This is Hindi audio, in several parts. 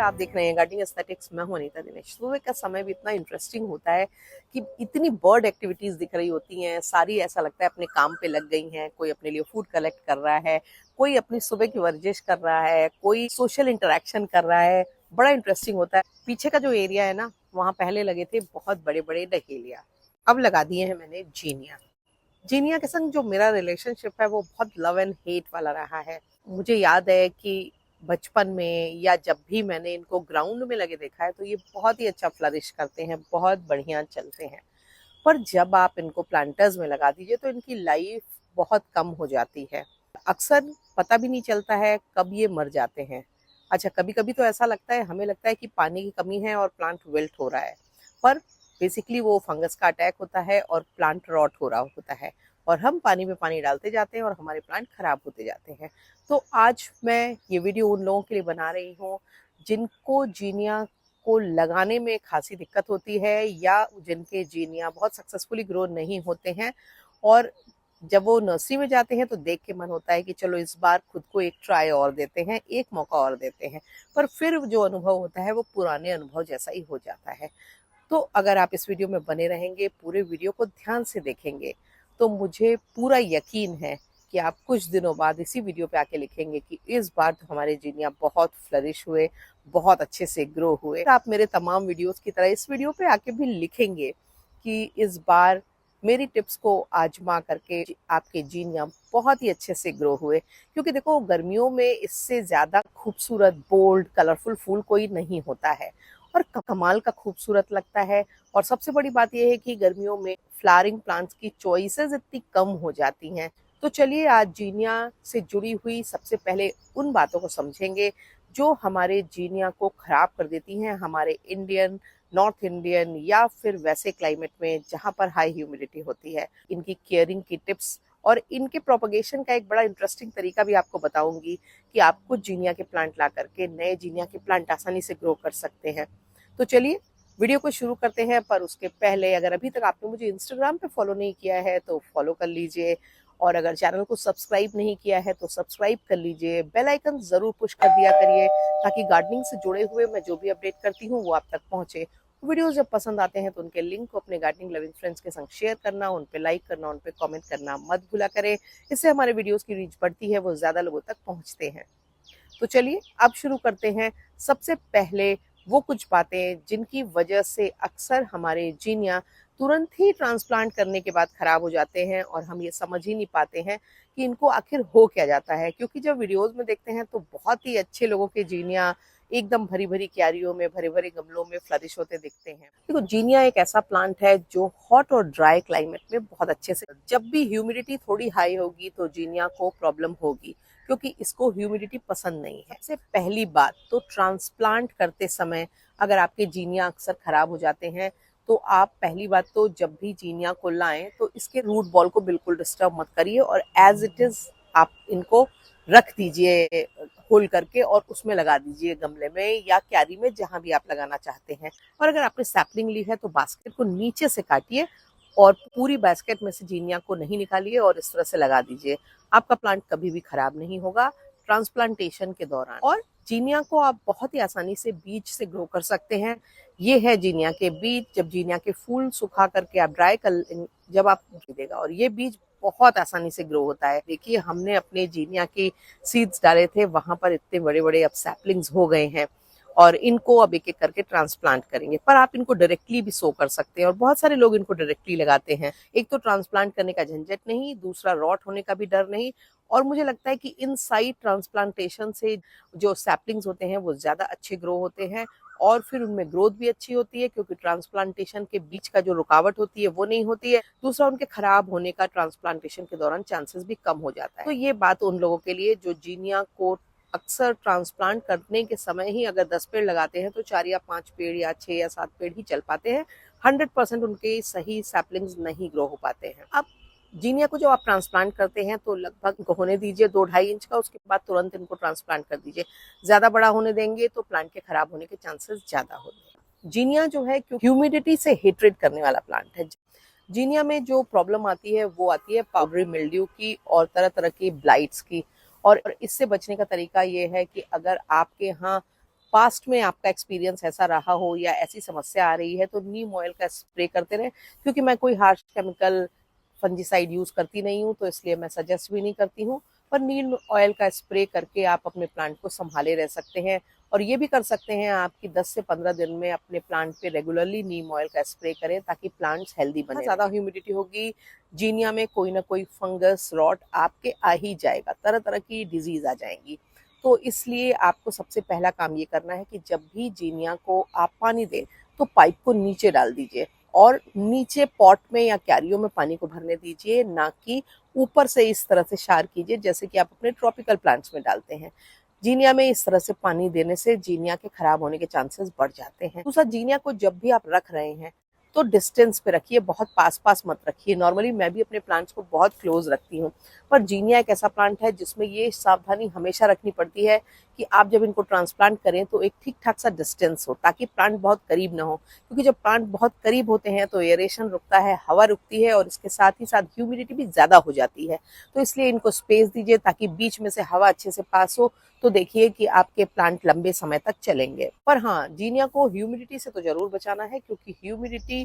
आप देख रहे हैं गार्डनिंग एस्थेटिक्स। मैं हूं अनीता दिनेश। सुबह का समय भी इतना इंटरेस्टिंग होता है कि इतनी बर्ड एक्टिविटीज दिख रही होती हैं, सारी ऐसा लगता है अपने काम पे लग गई हैं। कोई अपने लिए फूड कलेक्ट कर रहा है, कोई अपनी सुबह की वर्जिश कर रहा है, कोई सोशल इंटरेक्शन कर रहा है। बड़ा इंटरेस्टिंग होता है। पीछे का जो एरिया है ना, वहाँ पहले लगे थे बहुत बड़े बड़े डहेलिया, अब लगा दिए हैं मैंने जीनिया। जीनिया के संग जो मेरा रिलेशनशिप है वो बहुत लव एंड हेट वाला रहा है। मुझे याद है कि बचपन में या जब भी मैंने इनको ग्राउंड में लगे देखा है तो ये बहुत ही अच्छा फ्लरिश करते हैं, बहुत बढ़िया चलते हैं। पर जब आप इनको प्लांटर्स में लगा दीजिए तो इनकी लाइफ बहुत कम हो जाती है। अक्सर पता भी नहीं चलता है कब ये मर जाते हैं। अच्छा, कभी कभी तो ऐसा लगता है, हमें लगता है कि पानी की कमी है और प्लांट विल्ट हो रहा है, पर बेसिकली वो फंगस का अटैक होता है और प्लांट रॉट हो रहा होता है, और हम पानी में पानी डालते जाते हैं और हमारे प्लांट खराब होते जाते हैं। तो आज मैं ये वीडियो उन लोगों के लिए बना रही हूँ जिनको जीनिया को लगाने में खासी दिक्कत होती है, या जिनके जीनिया बहुत सक्सेसफुली ग्रो नहीं होते हैं, और जब वो नर्सरी में जाते हैं तो देख के मन होता है कि चलो इस बार खुद को एक ट्राई और देते हैं, एक मौका और देते हैं, पर फिर जो अनुभव होता है वो पुराने अनुभव जैसा ही हो जाता है। तो अगर आप इस वीडियो में बने रहेंगे, पूरे वीडियो को ध्यान से देखेंगे, तो मुझे पूरा यकीन है कि आप कुछ दिनों बाद इसी वीडियो पे आके लिखेंगे कि इस बार तो हमारे जीनिया बहुत फ्लरिश हुए, बहुत अच्छे से ग्रो हुए। आप मेरे तमाम वीडियोस की तरह इस वीडियो पे आके भी लिखेंगे कि इस बार मेरी टिप्स को आजमा करके आपके जीनिया बहुत ही अच्छे से ग्रो हुए। क्योंकि देखो, गर्मियों में इससे ज़्यादा खूबसूरत, बोल्ड, कलरफुल फूल कोई नहीं होता है और कमाल का खूबसूरत लगता है। और सबसे बड़ी बात यह है कि गर्मियों में फ्लावरिंग प्लांट्स की चॉइसेस इतनी कम हो जाती हैं। तो चलिए आज जीनिया से जुड़ी हुई सबसे पहले उन बातों को समझेंगे जो हमारे जीनिया को खराब कर देती हैं, हमारे इंडियन, नॉर्थ इंडियन या फिर वैसे क्लाइमेट में जहाँ पर हाई ह्यूमिडिटी होती है। इनकी केयरिंग की टिप्स और इनके प्रोपगेशन का एक बड़ा इंटरेस्टिंग तरीका भी आपको बताऊंगी कि आप कुछ जीनिया के प्लांट ला करके नए जीनिया के प्लांट आसानी से ग्रो कर सकते हैं। तो चलिए वीडियो को शुरू करते हैं। पर उसके पहले अगर अभी तक आपने मुझे इंस्टाग्राम पे फॉलो नहीं किया है तो फॉलो कर लीजिए, और अगर चैनल को सब्सक्राइब नहीं किया है तो सब्सक्राइब कर लीजिए। बेल आइकन जरूर पुश कर दिया करिए ताकि गार्डनिंग से जुड़े हुए मैं जो भी अपडेट करती हूँ वो आप तक पहुंचे। वीडियोस जब पसंद आते हैं तो उनके लिंक को अपने गार्डनिंग लविंग फ्रेंड्स के संग शेयर करना, उन पे लाइक करना, उन पे कमेंट करना मत भूला करें। इससे हमारे वीडियोस की रीच बढ़ती है, वो ज्यादा लोगों तक पहुंचते हैं। तो चलिए अब शुरू करते हैं। सबसे पहले वो कुछ बातें जिनकी वजह से अक्सर हमारे जीनिया तुरंत ही ट्रांसप्लांट करने के बाद खराब हो जाते हैं और हम ये समझ ही नहीं पाते हैं कि इनको आखिर हो क्या जाता है। क्योंकि जब वीडियोस में देखते हैं तो बहुत ही अच्छे लोगों के जीनिया एकदम भरी भरी क्यारियों में, भरे भरे गमलों में फ्लरिश होते दिखते हैं। देखो, जीनिया एक ऐसा प्लांट है जो हॉट और ड्राई क्लाइमेट में बहुत अच्छे से, जब भी ह्यूमिडिटी थोड़ी हाई होगी तो जीनिया को प्रॉब्लम होगी क्योंकि इसको ह्यूमिडिटी पसंद नहीं है। सबसे पहली बात तो ट्रांसप्लांट करते समय अगर आपके जीनिया अक्सर खराब हो जाते हैं तो आप पहली बात तो जब भी जीनिया को लाएं तो इसके रूट बॉल को बिल्कुल डिस्टर्ब मत करिए और एज इट इज आप इनको रख दीजिए होल करके और उसमें लगा दीजिए, गमले में या क्यारी में, जहां भी आप लगाना चाहते हैं। और अगर आपने सैपलिंग ली है तो बास्केट को नीचे से काटिए और पूरी बास्केट में से जीनिया को नहीं निकालिए और इस तरह से लगा दीजिए। आपका प्लांट कभी भी खराब नहीं होगा ट्रांसप्लांटेशन के दौरान। और जीनिया को आप बहुत ही आसानी से बीज से ग्रो कर सकते हैं। ये है जीनिया के बीज। जब जीनिया के फूल सुखा करके आप ड्राई कर, जब आप देगा, और ये बीज बहुत आसानी से ग्रो होता है। देखिए, हमने अपने जीनिया के सीड्स डाले थे, वहां पर इतने बड़े बड़े अब सैपलिंग्स हो गए हैं और इनको अब एक एक करके ट्रांसप्लांट करेंगे। पर आप इनको डायरेक्टली भी सो कर सकते हैं और बहुत सारे लोग इनको डायरेक्टली लगाते हैं। एक तो ट्रांसप्लांट करने का झंझट नहीं, दूसरा रॉट होने का भी डर नहीं, और मुझे लगता है कि इन साइड ट्रांसप्लांटेशन से जो सैपलिंग्स होते हैं वो ज्यादा अच्छे ग्रो होते हैं और फिर उनमें ग्रोथ भी अच्छी होती है क्योंकि ट्रांसप्लांटेशन के बीच का जो रुकावट होती है वो नहीं होती है। दूसरा, उनके खराब होने का ट्रांसप्लांटेशन के दौरान चांसेस भी कम हो जाता है। तो ये बात उन लोगों के लिए जो जीनिया को अक्सर ट्रांसप्लांट करने के समय ही अगर 10 पेड़ लगाते हैं तो 4 या 5 पेड़ या 6 या 7 पेड़ ही चल पाते हैं। 100% उनके सही सैपलिंग्स नहीं ग्रो हो पाते हैं। अब जीनिया को जब आप ट्रांसप्लांट करते हैं तो लगभग इनको होने दीजिए 2-2.5 इंच का, उसके बाद तुरंत इनको ट्रांसप्लांट कर दीजिए। ज्यादा बड़ा होने देंगे तो प्लांट के खराब होने के चांसेस ज्यादा होते हैं। जीनिया जो है ह्यूमिडिटी से हेट्रेड करने वाला प्लांट है। जीनिया में जो प्रॉब्लम आती है वो आती है पाउडरी मिल्ड्यू की और तरह तरह की ब्लाइट्स की। और इससे बचने का तरीका ये है कि अगर आपके यहाँ पास्ट में आपका एक्सपीरियंस ऐसा रहा हो या ऐसी समस्या आ रही है तो नीम ऑयल का स्प्रे करते रहें, क्योंकि मैं कोई हार्श केमिकल फंजीसाइड यूज करती नहीं हूँ, तो इसलिए मैं सजेस्ट भी नहीं करती हूँ। पर नीम ऑयल का स्प्रे करके आप अपने प्लांट को संभाले रह सकते हैं। और ये भी कर सकते हैं आप कि 10 से 15 दिन में अपने प्लांट पे रेगुलरली नीम ऑयल का स्प्रे करें, ताकि प्लांट्स हेल्दी बने। ज़्यादा ह्यूमिडिटी होगी, जीनिया में कोई ना कोई फंगस रॉट आपके आ ही जाएगा, तरह तरह की डिजीज आ जाएंगी। तो इसलिए आपको सबसे पहला काम ये करना है कि जब भी जीनिया को आप पानी दें तो पाइप को नीचे डाल दीजिए और नीचे पॉट में या क्यारियों में पानी को भरने दीजिए, ना कि ऊपर से इस तरह से शार कीजिए जैसे कि आप अपने ट्रॉपिकल प्लांट्स में डालते हैं। जीनिया में इस तरह से पानी देने से जीनिया के खराब होने के चांसेस बढ़ जाते हैं। दूसरा, जीनिया को जब भी आप रख रहे हैं तो डिस्टेंस पे रखिए, बहुत पास पास मत रखिए। नॉर्मली मैं भी अपने प्लांट्स को बहुत क्लोज रखती हूँ, पर जीनिया एक ऐसा प्लांट है जिसमें ये सावधानी हमेशा रखनी पड़ती है कि आप जब इनको ट्रांसप्लांट करें तो एक ठीक ठाक सा डिस्टेंस हो, ताकि प्लांट बहुत करीब ना हो। क्योंकि जब प्लांट बहुत करीब होते हैं तो एयरेशन रुकता है, हवा रुकती है और इसके साथ ही साथ ह्यूमिडिटी भी ज़्यादा हो जाती है। तो इसलिए इनको स्पेस दीजिए ताकि बीच में से हवा अच्छे से पास हो, तो देखिए कि आपके प्लांट लंबे समय तक चलेंगे। पर हाँ, जीनिया को ह्यूमिडिटी से तो जरूर बचाना है, क्योंकि ह्यूमिडिटी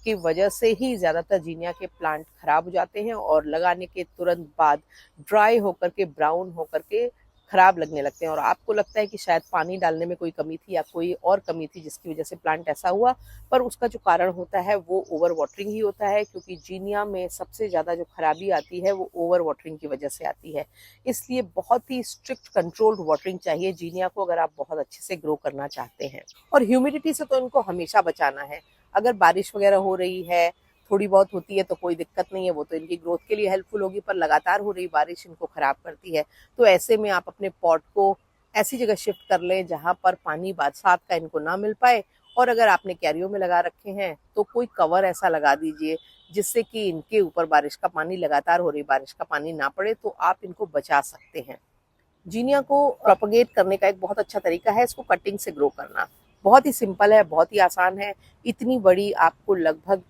की वजह से ही ज्यादातर जीनिया के प्लांट खराब हो जाते हैं और लगाने के तुरंत बाद ड्राई होकर के, ब्राउन होकर के खराब लगने लगते हैं। और आपको लगता है कि शायद पानी डालने में कोई कमी थी या कोई और कमी थी जिसकी वजह से प्लांट ऐसा हुआ, पर उसका जो कारण होता है वो ओवर वाटरिंग ही होता है। क्योंकि जीनिया में सबसे ज्यादा जो खराबी आती है वो ओवर वाटरिंग की वजह से आती है। इसलिए बहुत ही स्ट्रिक्ट कंट्रोल्ड वाटरिंग चाहिए जीनिया को, अगर आप बहुत अच्छे से ग्रो करना चाहते हैं। और ह्यूमिडिटी से तो इनको हमेशा बचाना है। अगर बारिश वगैरह हो रही है, थोड़ी बहुत होती है तो कोई दिक्कत नहीं है, वो तो इनकी ग्रोथ के लिए हेल्पफुल होगी, पर लगातार हो रही बारिश इनको खराब करती है। तो ऐसे में आप अपने पॉट को ऐसी जगह शिफ्ट कर लें जहां पर पानी बरसात का इनको ना मिल पाए। और अगर आपने क्यारियों में लगा रखे हैं तो कोई कवर ऐसा लगा दीजिए जिससे कि इनके ऊपर बारिश का पानी, लगातार हो रही बारिश का पानी ना पड़े, तो आप इनको बचा सकते हैं। जीनिया को प्रोपगेट करने का एक बहुत अच्छा तरीका है इसको कटिंग से ग्रो करना। बहुत ही सिंपल है, बहुत ही आसान है। इतनी बड़ी आपको लगभग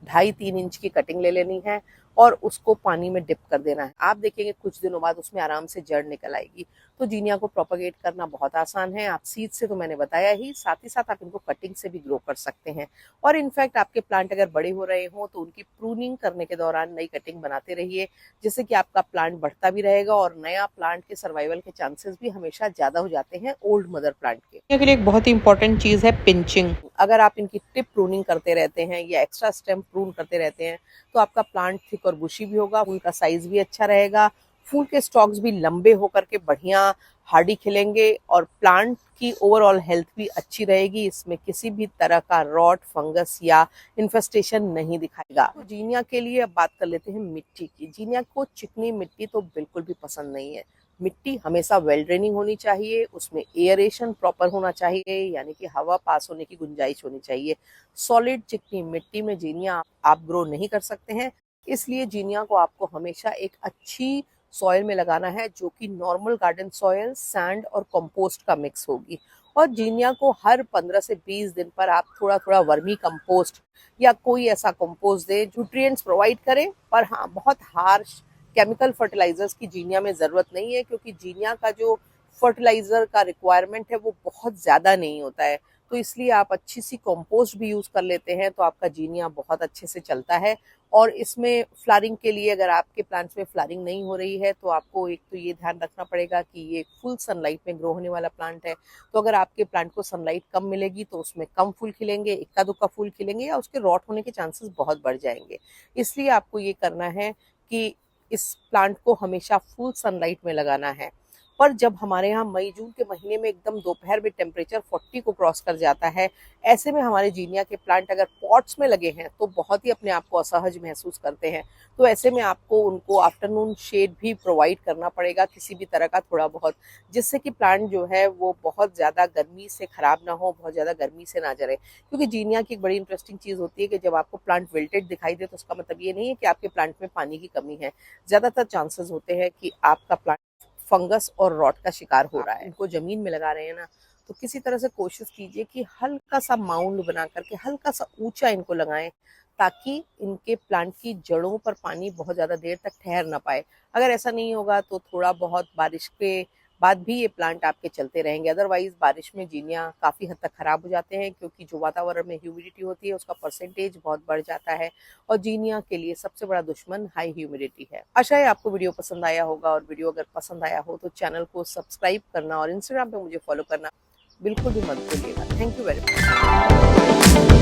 2.5-3 इंच की कटिंग ले लेनी है और उसको पानी में डिप कर देना है। आप देखेंगे कुछ दिनों बाद उसमें आराम से जड़ निकल आएगी। तो जीनिया को प्रोपगेट करना बहुत आसान है। आप सीड से तो मैंने बताया ही, साथ ही साथ आप इनको कटिंग से भी ग्रो कर सकते हैं। और इनफैक्ट आपके प्लांट अगर बड़े हो रहे हों तो उनकी प्रूनिंग करने के दौरान नई कटिंग बनाते रहिए, जिससे कि आपका प्लांट बढ़ता भी रहेगा और नया प्लांट के सर्वाइवल के चांसेस भी हमेशा ज्यादा हो जाते हैं ओल्ड मदर प्लांट के लिए। एक बहुत ही इंपॉर्टेंट चीज है पिंचिंग। अगर आप इनकी टिप प्रूनिंग करते रहते हैं या एक्स्ट्रा स्टेम प्रून करते रहते हैं तो आपका प्लांट थिक और बुशी भी होगा, फूल का साइज भी अच्छा रहेगा, फूल के स्टॉक्स भी लंबे होकर के बढ़िया हार्डी खिलेंगे और प्लांट की ओवरऑल हेल्थ भी अच्छी रहेगी। इसमें किसी भी तरह का रॉट, फंगस या इन्फेस्टेशन नहीं दिखाएगा। तो जीनिया के लिए अब बात कर लेते हैं मिट्टी की। जीनिया को चिकनी मिट्टी तो बिल्कुल भी पसंद नहीं है। मिट्टी हमेशा वेल ड्रेनिंग होनी चाहिए, उसमें एयरेशन प्रॉपर होना चाहिए, यानी कि हवा पास होने की गुंजाइश होनी चाहिए। सॉलिड चिकनी मिट्टी में जीनिया आप ग्रो नहीं कर सकते हैं। इसलिए जीनिया को आपको हमेशा एक अच्छी सॉइल में लगाना है, जो कि नॉर्मल गार्डन सॉइल, सैंड और कंपोस्ट का मिक्स होगी। और जीनिया को हर 15 से 20 दिन पर आप थोड़ा थोड़ा वर्मी कंपोस्ट या कोई ऐसा कंपोस्ट दें, न्यूट्रिएंट्स प्रोवाइड करें। पर हाँ, बहुत हार्श केमिकल फर्टिलाइजर्स की जीनिया में ज़रूरत नहीं है, क्योंकि जीनिया का जो फर्टिलाइजर का रिक्वायरमेंट है वो बहुत ज़्यादा नहीं होता है। तो इसलिए आप अच्छी सी कंपोस्ट भी यूज़ कर लेते हैं तो आपका जीनिया बहुत अच्छे से चलता है। और इसमें फ्लावरिंग के लिए, अगर आपके प्लांट्स में फ्लावरिंग नहीं हो रही है तो आपको एक तो ये ध्यान रखना पड़ेगा कि ये फुल सनलाइट में ग्रो होने वाला प्लांट है। तो अगर आपके प्लांट को सनलाइट कम मिलेगी तो उसमें कम फूल खिलेंगे, इक्का दुक्का फूल खिलेंगे या उसके रॉट होने के चांसेस बहुत बढ़ जाएंगे। इसलिए आपको ये करना है कि इस प्लांट को हमेशा फुल सनलाइट में लगाना है। पर जब हमारे यहाँ मई जून के महीने में एकदम दोपहर में टेम्परेचर 40 को क्रॉस कर जाता है, ऐसे में हमारे जीनिया के प्लांट अगर पॉट्स में लगे हैं तो बहुत ही अपने आप को असहज महसूस करते हैं। तो ऐसे में आपको उनको आफ्टरनून शेड भी प्रोवाइड करना पड़ेगा किसी भी तरह का, थोड़ा बहुत, जिससे कि प्लांट जो है वो बहुत ज़्यादा गर्मी से ख़राब ना हो, बहुत ज़्यादा गर्मी से ना जले। क्योंकि जीनिया की एक बड़ी इंटरेस्टिंग चीज़ होती है कि जब आपको प्लांट विल्टेड दिखाई दे तो उसका मतलब ये नहीं है कि आपके प्लांट में पानी की कमी है। ज़्यादातर चांसेस होते हैं कि आपका प्लांट फंगस और रॉट का शिकार हो रहा है। इनको जमीन में लगा रहे हैं ना, तो किसी तरह से कोशिश कीजिए कि हल्का सा माउंड बना करके हल्का सा ऊंचा इनको लगाएं, ताकि इनके प्लांट की जड़ों पर पानी बहुत ज़्यादा देर तक ठहर ना पाए। अगर ऐसा नहीं होगा तो थोड़ा बहुत बाद भी ये प्लांट आपके चलते रहेंगे। अदरवाइज बारिश में जीनिया काफ़ी हद तक ख़राब हो जाते हैं, क्योंकि जो वातावरण में ह्यूमिडिटी होती है उसका परसेंटेज बहुत बढ़ जाता है, और जीनिया के लिए सबसे बड़ा दुश्मन हाई ह्यूमिडिटी है। आशा है आपको वीडियो पसंद आया होगा, और वीडियो अगर पसंद आया हो तो चैनल को सब्सक्राइब करना और इंस्टाग्राम पे मुझे फॉलो करना बिल्कुल भी मत भूलिएगा। Thank you very much.